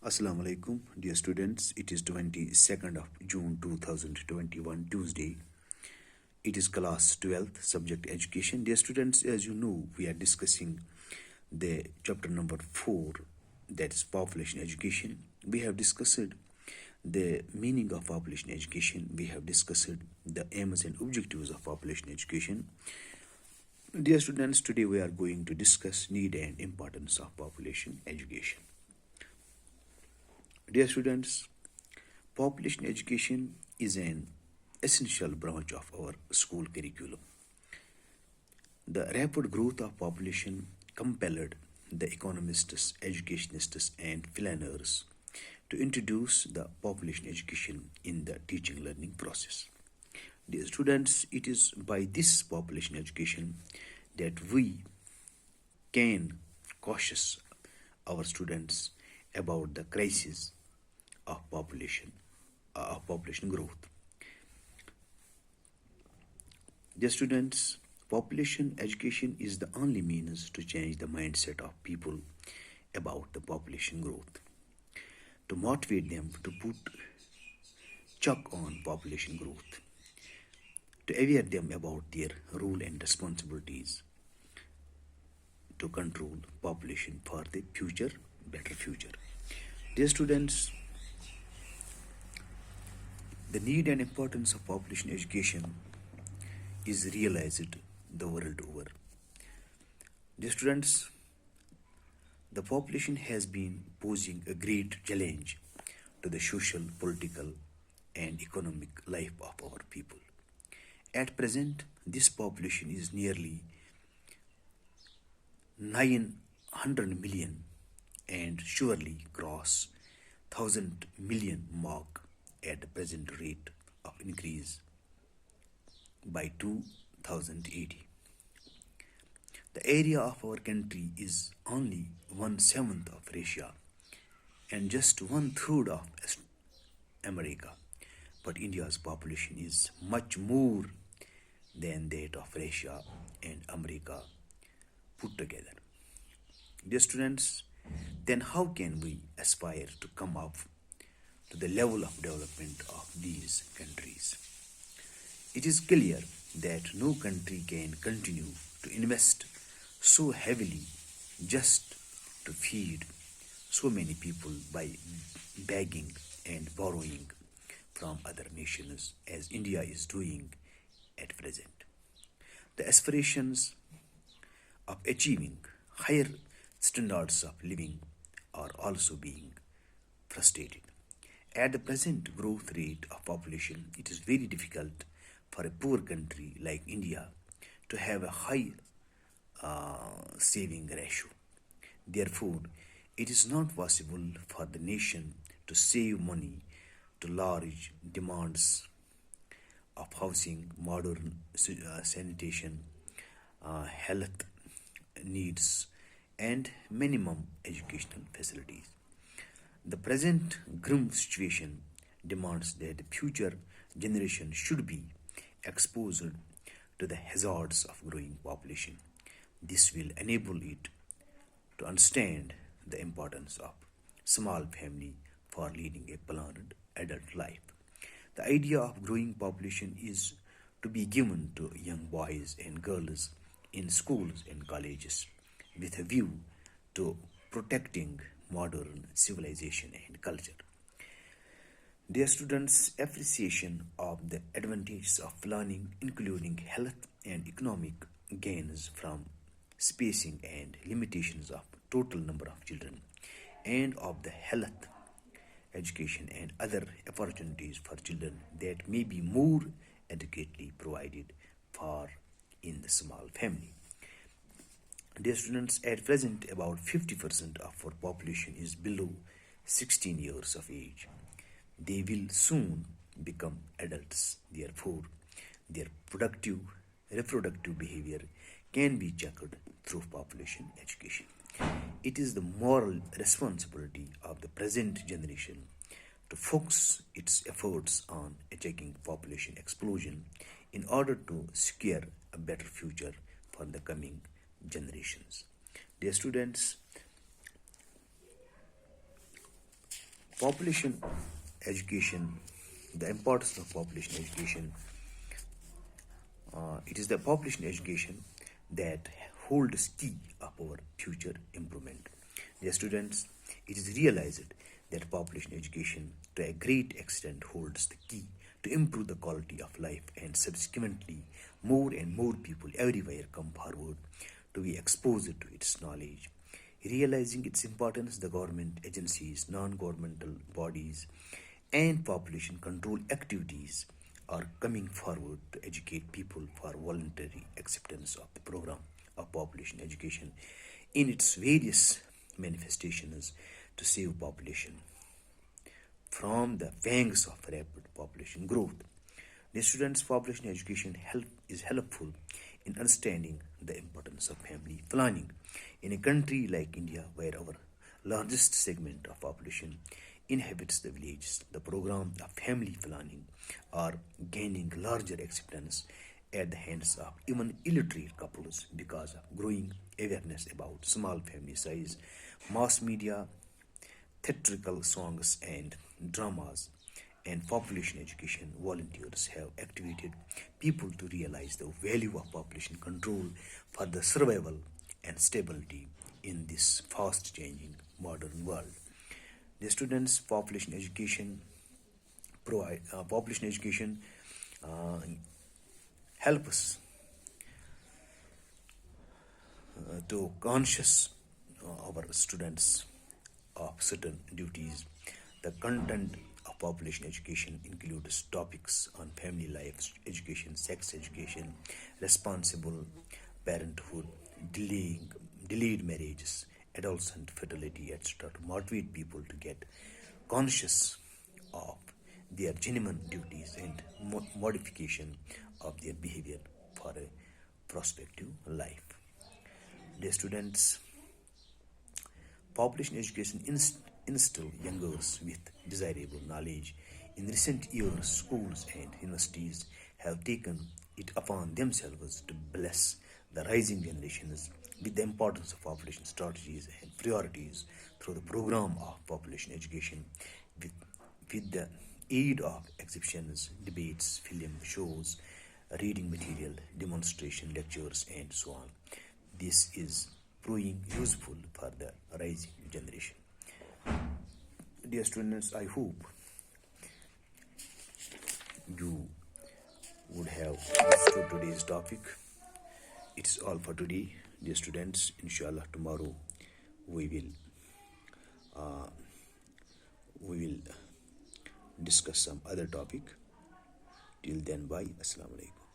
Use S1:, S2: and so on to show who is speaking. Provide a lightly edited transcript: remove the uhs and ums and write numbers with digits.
S1: Assalamu alaikum, dear students. It is 22nd of June 2021, Tuesday. It is class 12th, subject education. Dear students, as you know, we are discussing the chapter number 4, that is population education. We have discussed the meaning of population education. We have discussed the aims and objectives of population education. Dear students, today we are going to discuss need and importance of population education. Dear students, population education is an essential branch of our school curriculum. The rapid growth of population compelled the economists, educationists, and planners to introduce the population education in the teaching learning process. Dear students, it is by this population education that we can cautious our students about the crisis of population growth. Dear students, population education is the only means to change the mindset of people about the population growth, to motivate them to put check on population growth, to aware them about their role and responsibilities to control population for the future, better future. Dear students, the need and importance of population education is realized the world over. Dear students, the population has been posing a great challenge to the social, political, and economic life of our people. At present, this population is nearly 900 million and surely cross 1000 million mark at the present rate of increase by 2080. The area of our country is only 1/7 of Russia and just 1/3 of America, but India's population is much more than that of Russia and America put together. Dear students, then how can we aspire to come up to the level of development of these countries? It is clear that no country can continue to invest so heavily just to feed so many people by begging and borrowing from other nations as India is doing at present. The aspirations of achieving higher standards of living are also being frustrated. At the present growth rate of population, it is very difficult for a poor country like India to have a high saving ratio. Therefore, it is not possible for the nation to save money to large demands of housing, modern sanitation, health needs, and minimum educational facilities. The present grim situation demands that the future generation should be exposed to the hazards of growing population. This will enable it to understand the importance of small family for leading a planned adult life. The idea of growing population is to be given to young boys and girls in schools and colleges with a view to protecting modern civilization and culture. Dear students, appreciation of the advantages of learning, including health and economic gains from spacing and limitations of total number of children, and of the health, education, and other opportunities for children that may be more adequately provided for in the small family. Dear students, at present about 50% of our population is below 16 years of age. They will soon become adults. Therefore, their productive reproductive behavior can be checked through population education. It is the moral responsibility of the present generation to focus its efforts on checking population explosion in order to secure a better future for the coming generations. Dear students, Population education, the importance of population education. It is the population education that holds key of our future improvement. Dear students, it is realized that population education to a great extent holds the key to improve the quality of life, and subsequently more and more people everywhere come forward to be exposed to its knowledge. Realizing its importance, the government agencies, non-governmental bodies, and population control activities are coming forward to educate people for voluntary acceptance of the program of population education in its various manifestations to save population from the fangs of rapid population growth. The students' population education is helpful in understanding the importance of family planning. In a country like India, where our largest segment of population inhabits the villages, the program of family planning are gaining larger acceptance at the hands of even illiterate couples because of growing awareness about small family size, mass media, theatrical songs and dramas, and population education volunteers have activated people to realize the value of population control for the survival and stability in this fast changing modern world. The students population education uh, help us to conscious our students of certain duties. The content of population education includes topics on family life education, sex education, responsible parenthood, delayed marriages, adolescent fertility, etc., to motivate people to get conscious of their genuine duties and modification of their behavior for a prospective life. Dear students, population education instill youngers with desirable knowledge. In recent years, schools and universities have taken it upon themselves to bless the rising generations with the importance of population strategies and priorities through the program of population education with, with the aid of exhibitions, debates, film shows, reading material, demonstration, lectures, and so on. This is proving useful for the rising generation. Dear students, I hope you would have understood today's topic. It's all for today, dear students. Inshallah, tomorrow we will discuss some other topic. Till then, bye. Assalamu alaikum.